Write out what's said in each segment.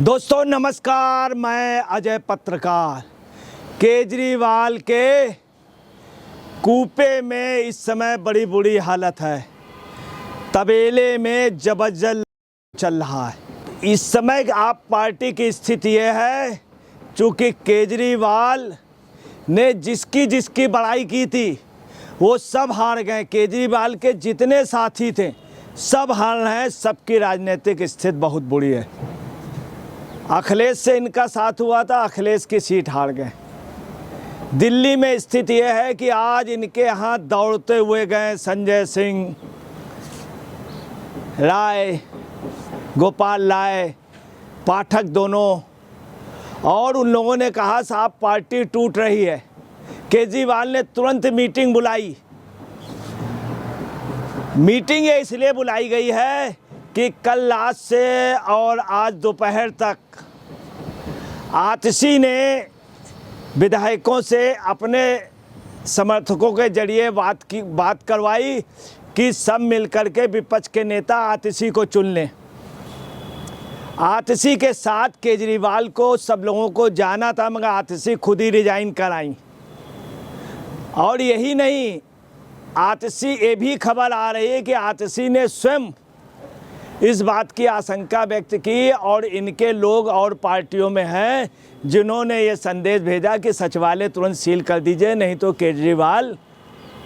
दोस्तों नमस्कार, मैं अजय पत्रकार। केजरीवाल के कूपे में इस समय बड़ी बुरी हालत है। तबेले में जबरदस्त चल रहा है। इस समय आप पार्टी की स्थिति यह है, चूँकि केजरीवाल ने जिसकी बड़ाई की थी वो सब हार गए। केजरीवाल के जितने साथी थे सब हार रहे हैं। सबकी राजनीतिक स्थिति बहुत बुरी है। अखिलेश से इनका साथ हुआ था, अखिलेश की सीट हार गए। दिल्ली में स्थिति यह है कि आज इनके यहाँ दौड़ते हुए गए संजय सिंह राय, गोपाल राय, पाठक दोनों, और उन लोगों ने कहा साहब पार्टी टूट रही है। केजरीवाल ने तुरंत मीटिंग बुलाई। मीटिंग ये इसलिए बुलाई गई है कि कल रात से और आज दोपहर तक आतिशी ने विधायकों से अपने समर्थकों के जरिए बात करवाई कि सब मिलकर के विपक्ष के नेता आतिशी को चुन लें। आतिशी के साथ केजरीवाल को सब लोगों को जाना था, मगर आतिशी खुद ही रिजाइन कराई। और यही नहीं, आतिशी ये भी खबर आ रही है कि आतिशी ने स्वयं इस बात की आशंका व्यक्त की और इनके लोग और पार्टियों में हैं जिन्होंने ये संदेश भेजा कि सचिवालय तुरंत सील कर दीजिए, नहीं तो केजरीवाल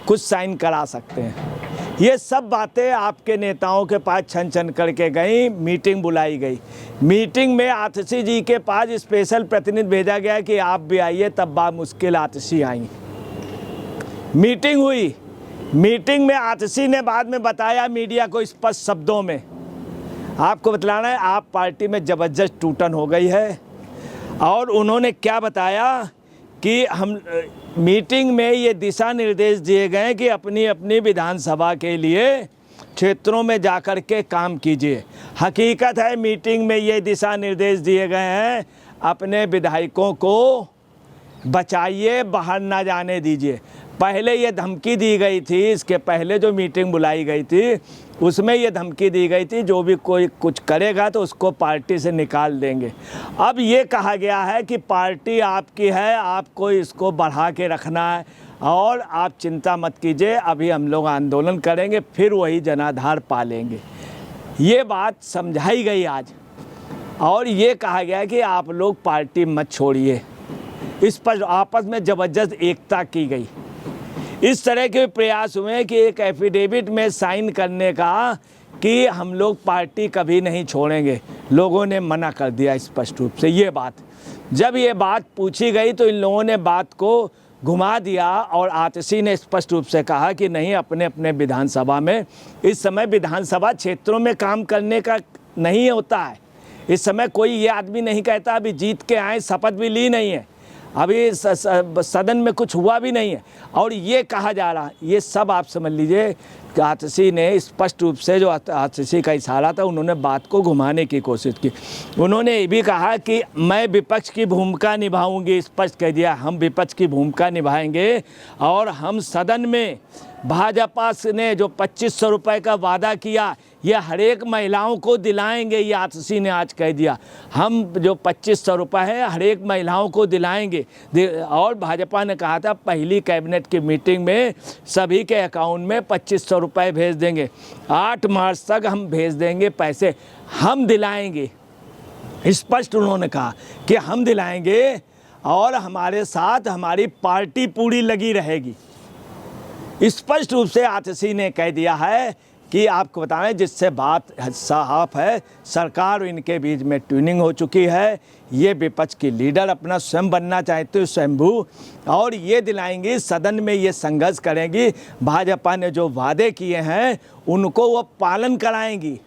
कुछ साइन करा सकते हैं। ये सब बातें आपके नेताओं के पास छन छन करके गई। मीटिंग बुलाई गई। मीटिंग में आतिशी जी के पास स्पेशल प्रतिनिधि भेजा गया कि आप भी आइए, तब बामुश्किल आतिशी आई। मीटिंग हुई। मीटिंग में आतिशी ने बाद में बताया मीडिया को स्पष्ट शब्दों में, आपको बतलाना है आप पार्टी में जबरदस्त टूटन हो गई है। और उन्होंने क्या बताया कि हम मीटिंग में ये दिशा निर्देश दिए गए कि अपनी अपनी विधानसभा के लिए क्षेत्रों में जाकर के काम कीजिए। हकीकत है मीटिंग में ये दिशा निर्देश दिए गए हैं, अपने विधायकों को बचाइए, बाहर ना जाने दीजिए। पहले ये धमकी दी गई थी, इसके पहले जो मीटिंग बुलाई गई थी उसमें ये धमकी दी गई थी जो भी कोई कुछ करेगा तो उसको पार्टी से निकाल देंगे। अब ये कहा गया है कि पार्टी आपकी है, आपको इसको बढ़ा के रखना है और आप चिंता मत कीजिए, अभी हम लोग आंदोलन करेंगे, फिर वही जनाधार पालेंगे। ये बात समझाई गई आज। और ये कहा गया कि आप लोग पार्टी मत छोड़िए। इस पर आपस में ज़बरदस्त एकता की गई। इस तरह के प्रयास हुए कि एक एफिडेविट में साइन करने का कि हम लोग पार्टी कभी नहीं छोड़ेंगे। लोगों ने मना कर दिया स्पष्ट रूप से। ये बात जब ये बात पूछी गई तो इन लोगों ने बात को घुमा दिया और आतिशी ने स्पष्ट रूप से कहा कि नहीं, अपने अपने विधानसभा में, इस समय विधानसभा क्षेत्रों में काम करने का नहीं होता है। इस समय कोई ये आदमी नहीं कहता अभी जीत के आए, शपथ भी ली नहीं है, अभी सदन में कुछ हुआ भी नहीं है। और ये कहा जा रहा, ये सब आप समझ लीजिए कि आतिशी ने स्पष्ट रूप से, जो आतिशी का इशारा था, उन्होंने बात को घुमाने की कोशिश की। उन्होंने ये भी कहा कि मैं विपक्ष की भूमिका निभाऊंगी। स्पष्ट कह दिया हम विपक्ष की भूमिका निभाएंगे और हम सदन में भाजपा ने जो 2500 रुपये का वादा किया ये हर एक महिलाओं को दिलाएंगे। ये आतिशी ने आज कह दिया हम जो 2500 रुपये है हर एक महिलाओं को दिलाएंगे। और भाजपा ने कहा था पहली कैबिनेट की मीटिंग में सभी के अकाउंट में 2500 रुपये भेज देंगे। 8 मार्च तक हम भेज देंगे पैसे, हम दिलाएंगे। स्पष्ट उन्होंने कहा कि हम दिलाएंगे और हमारे साथ हमारी पार्टी पूरी लगी रहेगी। स्पष्ट रूप से आतिशी ने कह दिया है कि आपको बताएं, जिससे बात साफ है, सरकार और इनके बीच में ट्यूनिंग हो चुकी है। ये विपक्ष की लीडर अपना स्वयं बनना चाहते हो स्वयंभू, और ये दिलाएंगी, सदन में ये संघर्ष करेंगी। भाजपा ने जो वादे किए हैं उनको वो पालन कराएंगी।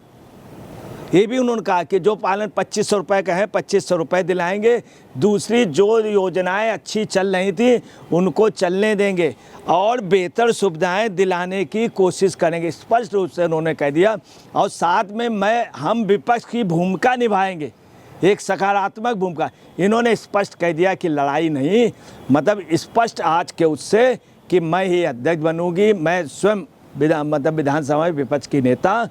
ये भी उन्होंने कहा कि जो पालन 2500 रुपये का है 2500 रुपये दिलाएंगे। दूसरी जो योजनाएं अच्छी चल रही थी उनको चलने देंगे और बेहतर सुविधाएं दिलाने की कोशिश करेंगे। स्पष्ट रूप से उन्होंने कह दिया। और साथ में हम विपक्ष की भूमिका निभाएंगे, एक सकारात्मक भूमिका। इन्होंने स्पष्ट कह दिया कि लड़ाई नहीं, मतलब स्पष्ट आज के उससे कि मैं ही अध्यक्ष बनूंगी, मैं स्वयं विधानसभा में विपक्ष की नेता,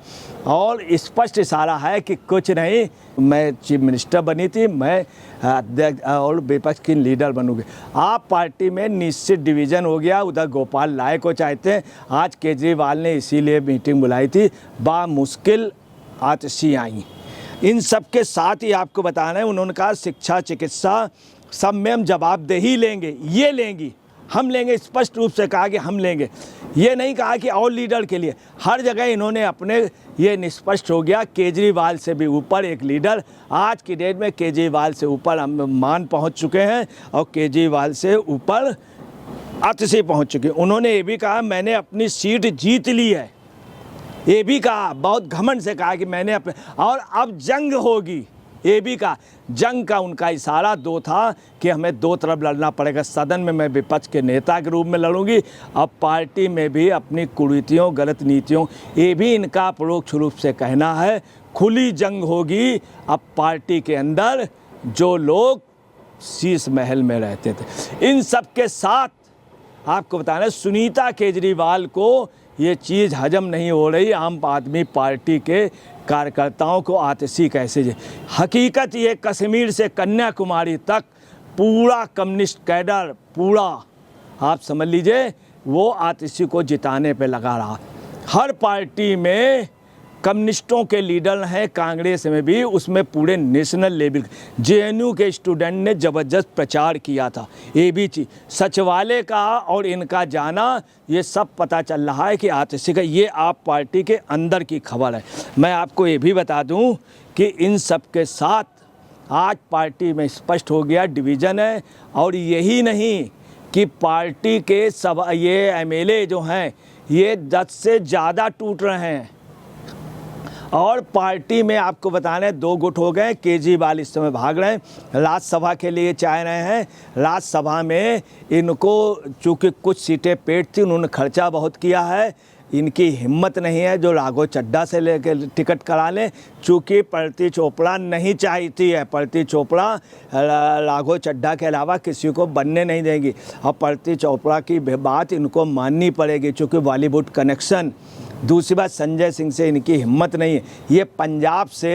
और स्पष्ट इशारा है कि कुछ नहीं, मैं चीफ मिनिस्टर बनी थी, मैं अध्यक्ष और विपक्ष की लीडर बनूंगी। आप पार्टी में निश्चित डिवीज़न हो गया, उधर गोपाल राय को चाहते हैं। आज केजरीवाल ने इसीलिए मीटिंग बुलाई थी, बामुश्किल आतिशी आई। इन सब के साथ ही आपको बताना है, उन्होंने कहा शिक्षा चिकित्सा सब में हम जवाबदेही लेंगे, ये लेंगी, हम लेंगे, स्पष्ट रूप से कहा कि हम लेंगे। ये नहीं कहा कि और लीडर के लिए, हर जगह इन्होंने अपने, ये निष्पष्ट हो गया केजरीवाल से भी ऊपर एक लीडर। आज की डेट में केजरीवाल से ऊपर हम मान पहुंच चुके हैं और केजरीवाल से ऊपर आतिशी पहुंच चुके हैं। उन्होंने ये भी कहा मैंने अपनी सीट जीत ली है, ये भी कहा, बहुत घमंड से कहा कि मैंने अपने, और अब जंग होगी, ये भी कहा। जंग का उनका इशारा दो था कि हमें दो तरफ लड़ना पड़ेगा, सदन में मैं विपक्ष के नेता के रूप में लड़ूंगी, अब पार्टी में भी अपनी कुरीतियों गलत नीतियों, ये भी इनका परोक्ष रूप से कहना है। खुली जंग होगी अब पार्टी के अंदर जो लोग शीश महल में रहते थे। इन सब के साथ आपको बताना है, सुनीता केजरीवाल को ये चीज़ हजम नहीं हो रही, आम आदमी पार्टी के कार्यकर्ताओं को आतिशी कैसे जे। हकीकत ये कश्मीर से कन्याकुमारी तक पूरा कम्युनिस्ट कैडर, पूरा आप समझ लीजिए, वो आतिशी को जिताने पे लगा रहा। हर पार्टी में कम्युनिस्टों के लीडर हैं, कांग्रेस में भी, उसमें पूरे नेशनल लेवल। जेएनयू के स्टूडेंट ने ज़बरदस्त प्रचार किया था। ये भी चीज़ सचिवालय का और इनका जाना, ये सब पता चल रहा है कि आतिशी का, ये आप पार्टी के अंदर की खबर है। मैं आपको ये भी बता दूं कि इन सब के साथ आज पार्टी में स्पष्ट हो गया डिवीज़न है। और यही नहीं कि पार्टी के सब ये एमएलए जो हैं ये 10 से ज़्यादा टूट रहे हैं, और पार्टी में आपको बताने 2 गुट हो गए। केजरीवाल इस समय भाग रहे हैं, राज्यसभा के लिए चाह रहे हैं। राज्यसभा में इनको चूँकि कुछ सीटें पेट थी, उन्होंने खर्चा बहुत किया है, इनकी हिम्मत नहीं है जो राघव चड्ढा से लेकर टिकट करा लें, चूँकि प्रगति चोपड़ा नहीं चाहती है। प्रगति चोपड़ा राघव चड्ढा के अलावा किसी को बनने नहीं देंगी, और प्रगति चोपड़ा की बात इनको माननी पड़ेगी, चूँकि बॉलीवुड कनेक्शन। दूसरी बात, संजय सिंह से इनकी हिम्मत नहीं है। ये पंजाब से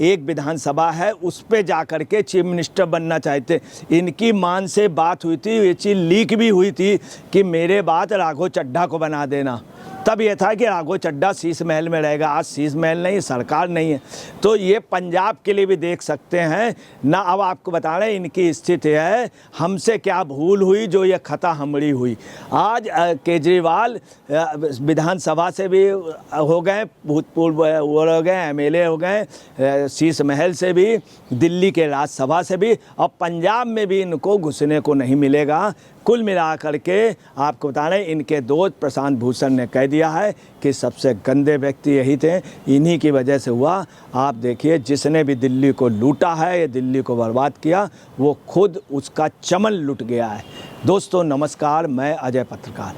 एक विधानसभा है, उस पे जा कर के चीफ मिनिस्टर बनना चाहते। इनकी मान से बात हुई थी, ये चीज़ लीक भी हुई थी कि मेरे बाद राघव चड्ढा को बना देना। तब ये था कि राघव चड्ढा शीश महल में रहेगा, आज शीश महल नहीं, सरकार नहीं है। तो ये पंजाब के लिए भी देख सकते हैं ना। अब आपको बता रहे हैं इनकी स्थिति है, हमसे क्या भूल हुई जो ये खता हमड़ी हुई। आज केजरीवाल विधानसभा से भी हो गए, भूतपूर्व वो हो गए, एमएलए हो गए, शीश महल से भी, दिल्ली के राज्यसभा से भी, और पंजाब में भी इनको घुसने को नहीं मिलेगा। कुल मिला करके आपको बता रहे हैं, इनके दोस्त प्रशांत भूषण ने कह दिया है कि सबसे गंदे व्यक्ति यही थे, इन्हीं की वजह से हुआ। आप देखिए, जिसने भी दिल्ली को लूटा है, ये दिल्ली को बर्बाद किया, वो खुद उसका चमन लुट गया है। दोस्तों नमस्कार, मैं अजय पत्रकार।